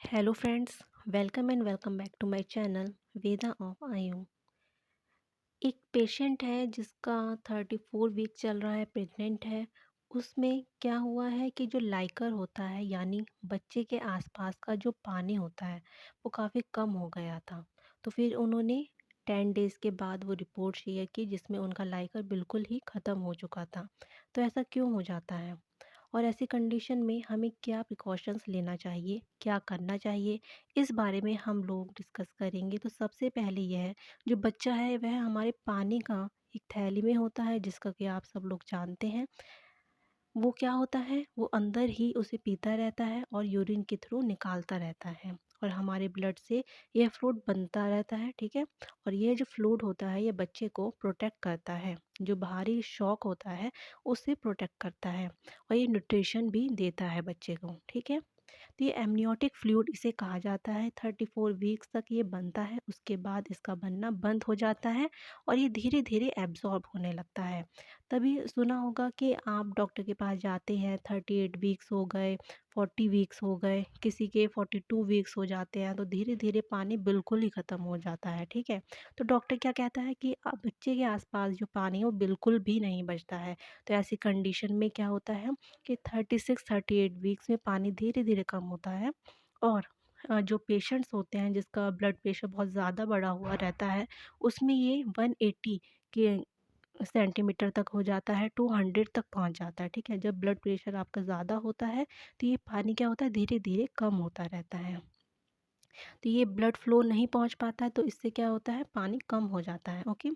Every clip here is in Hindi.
Hello friends, welcome and welcome back to my channel Veda of Ayu. एक पेशेंट है जिसका 34 वीक चल रहा है, प्रेग्नेंट है। उसमें क्या हुआ है कि जो लाइकर होता है यानी बच्चे के आसपास का जो पानी होता है वो काफ़ी कम हो गया था। तो फिर उन्होंने 10 डेज़ के बाद वो रिपोर्ट शेयर की जिसमें उनका लाइकर बिल्कुल ही ख़त्म हो चुका था। तो ऐसा क्यों हो जाता है? और ऐसी कंडीशन में हमें क्या प्रिकॉशंस लेना चाहिए, क्या करना चाहिए, इस बारे में हम लोग डिस्कस करेंगे। तो सबसे पहले यह है, जो बच्चा है वह हमारे पानी का एक थैली में होता है जिसका कि आप सब लोग जानते हैं। वो क्या होता है, वो अंदर ही उसे पीता रहता है और यूरिन के थ्रू निकालता रहता है और हमारे ब्लड से यह फ्लूइड बनता रहता है, ठीक है। और ये जो फ्लूइड होता है ये बच्चे को प्रोटेक्ट करता है, जो बाहरी शॉक होता है उससे प्रोटेक्ट करता है और ये न्यूट्रिशन भी देता है बच्चे को, ठीक है। तो ये एमनियोटिक फ्लूइड इसे कहा जाता है। 34 वीक्स तक ये बनता है, उसके बाद इसका बनना बंद हो जाता है और ये धीरे धीरे एब्जॉर्ब होने लगता है। तभी सुना होगा कि आप डॉक्टर के पास जाते हैं, 38 वीक्स हो गए, 40 वीक्स हो गए, किसी के 42 वीक्स हो जाते हैं, तो धीरे धीरे पानी बिल्कुल ही ख़त्म हो जाता है, ठीक है। तो डॉक्टर क्या कहता है कि बच्चे के आसपास जो पानी है वो बिल्कुल भी नहीं बचता है। तो ऐसी कंडीशन में क्या होता है कि 36-38 वीक्स में पानी धीरे धीरे कम होता है और जो पेशेंट्स होते हैं जिसका ब्लड प्रेशर बहुत ज़्यादा बढ़ा हुआ रहता है, उसमें ये 180 के सेंटीमीटर तक हो जाता है, 200 तक पहुंच जाता है, ठीक है। जब ब्लड प्रेशर आपका ज़्यादा होता है तो ये पानी क्या होता है, धीरे धीरे कम होता रहता है। तो ये ब्लड फ्लो नहीं पहुंच पाता है, तो इससे क्या होता है, पानी कम हो जाता है, ओके।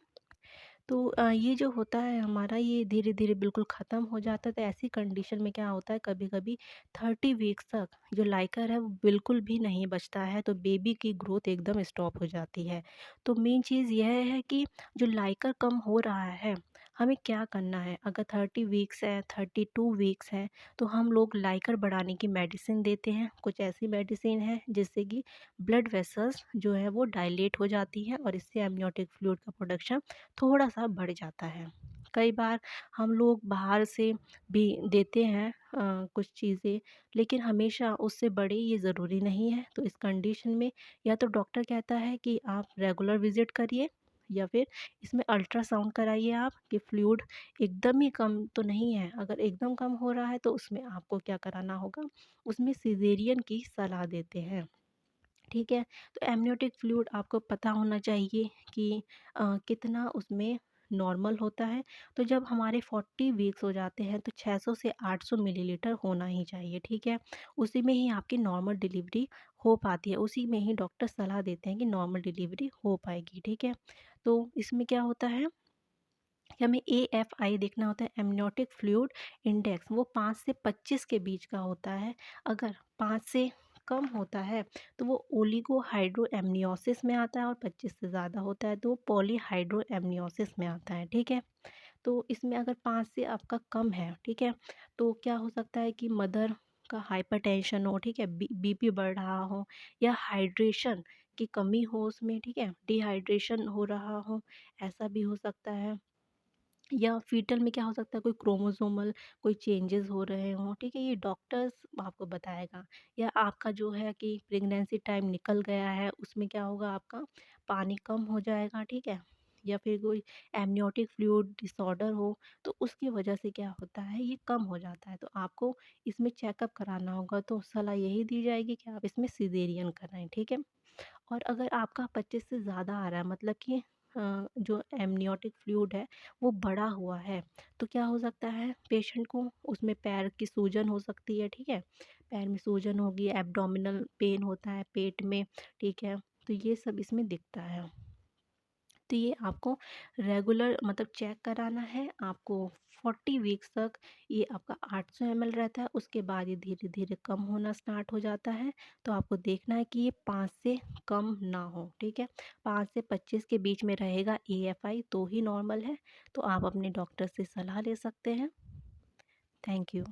तो ये जो होता है हमारा, ये धीरे धीरे बिल्कुल ख़त्म हो जाता है। तो ऐसी कंडीशन में क्या होता है, कभी कभी 30 वीक्स तक जो लाइकर है वो बिल्कुल भी नहीं बचता है, तो बेबी की ग्रोथ एकदम स्टॉप हो जाती है। तो मेन चीज़ यह है कि जो लाइकर कम हो रहा है, हमें क्या करना है। अगर 30 वीक्स है, 32 वीक्स है, तो हम लोग लाइकर बढ़ाने की मेडिसिन देते हैं। कुछ ऐसी मेडिसिन है जिससे कि ब्लड वेसल्स जो है वो डायलेट हो जाती हैं और इससे एमनियोटिक फ्लूइड का प्रोडक्शन थोड़ा-सा बढ़ जाता है। कई बार हम लोग बाहर से भी देते हैं कुछ चीज़ें, लेकिन हमेशा उससे बढ़े ये ज़रूरी नहीं है। तो इस कंडीशन में या तो डॉक्टर कहता है कि आप रेगुलर विज़िट करिए या फिर इसमें अल्ट्रासाउंड कराइए आप कि फ्लूइड एकदम ही कम तो नहीं है। अगर एकदम कम हो रहा है तो उसमें आपको क्या कराना होगा, उसमें सिज़ेरियन की सलाह देते हैं। ठीक है। तो एमनियोटिक फ्लूइड आपको पता होना चाहिए कि कितना उसमें नॉर्मल होता है। तो जब हमारे 40 वीक्स हो जाते हैं तो 600 से 800 मिलीलीटर होना ही चाहिए, ठीक है। उसी में ही आपकी नॉर्मल डिलीवरी हो पाती है, उसी में ही डॉक्टर सलाह देते हैं कि नॉर्मल डिलीवरी हो पाएगी, ठीक है। तो इसमें क्या होता है कि हमें AFI देखना होता है, एमनियोटिक फ्लूइड इंडेक्स, वो 5 से 25 के बीच का होता है। अगर 5 से कम होता है तो वो ओलिगोहाइड्रो एमनियोसिस में आता है और 25 से ज़्यादा होता है तो वो पॉलीहाइड्रो एमनियोसिस में आता है, ठीक है। तो इसमें अगर 5 से आपका कम है, ठीक है, तो क्या हो सकता है कि मदर का हाइपरटेंशन हो, ठीक है, बीपी बढ़ रहा हो या हाइड्रेशन की कमी हो उसमें, ठीक है, डिहाइड्रेशन हो रहा हो, ऐसा भी हो सकता है। या फीटल में क्या हो सकता है, कोई क्रोमोसोमल कोई चेंजेस हो रहे हों, ठीक है, ये डॉक्टर्स आपको बताएगा। या आपका जो है कि प्रेगनेंसी टाइम निकल गया है, उसमें क्या होगा, आपका पानी कम हो जाएगा, ठीक है। या फिर कोई एमनियोटिक फ्लूइड डिसऑर्डर हो तो उसकी वजह से क्या होता है, ये कम हो जाता है। तो आपको इसमें चेकअप कराना होगा, तो सलाह यही दी जाएगी कि आप इसमें सिजेरियन कराएं, ठीक है। और अगर आपका 25 से ज़्यादा आ रहा है, मतलब कि जो एमनियोटिक फ्लूइड है वो बढ़ा हुआ है, तो क्या हो सकता है, पेशेंट को उसमें पैर की सूजन हो सकती है, ठीक है। पैर में सूजन होगी, एब्डोमिनल पेन होता है पेट में, ठीक है। तो ये सब इसमें दिखता है। तो ये आपको रेगुलर मतलब चेक कराना है आपको। 40 वीक्स तक ये आपका 800 ml रहता है, उसके बाद ये धीरे धीरे कम होना स्टार्ट हो जाता है। तो आपको देखना है कि ये 5 से कम ना हो, ठीक है। 5 से 25 के बीच में रहेगा AFI तो ही नॉर्मल है। तो आप अपने डॉक्टर से सलाह ले सकते हैं। Thank you.